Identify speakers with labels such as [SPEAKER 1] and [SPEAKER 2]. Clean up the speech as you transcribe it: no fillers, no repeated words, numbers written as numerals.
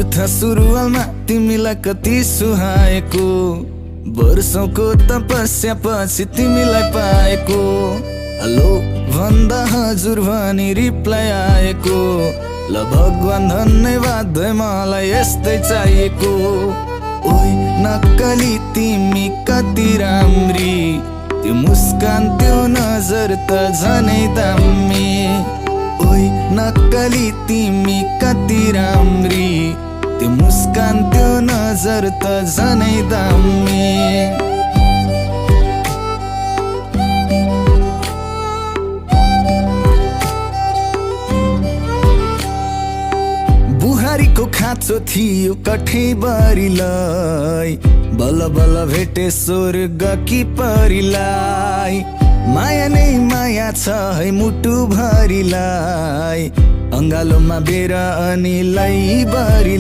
[SPEAKER 1] मूर्ख सुरुवालमा तिमीलाई कति सुहाएको, वर्षौंको तपस्या पछि तिमीलाई पाएको। हेलो भन्दा हजुर भनी रिप्लाई आएको, ल भगवान धन्यवाद मलाई यस्तै चाहिएको। ओइ नक्कली तिमी कति राम्री, त्यो मुस्कान त्यो नजर त झनै दामी। ओइ नक्कली तिमी कति राम्री, त्यो मुस्कान त्यो नजर त झनै दामी। बुहारीको खाँचो थियो कठैबरीलाई, बल्ल बल्ल भेटे स्वर्गकी परीलाई। माया नै माया छ है मुटु भरिलाई, अङ्गालोमा बेर अनि लैबरी।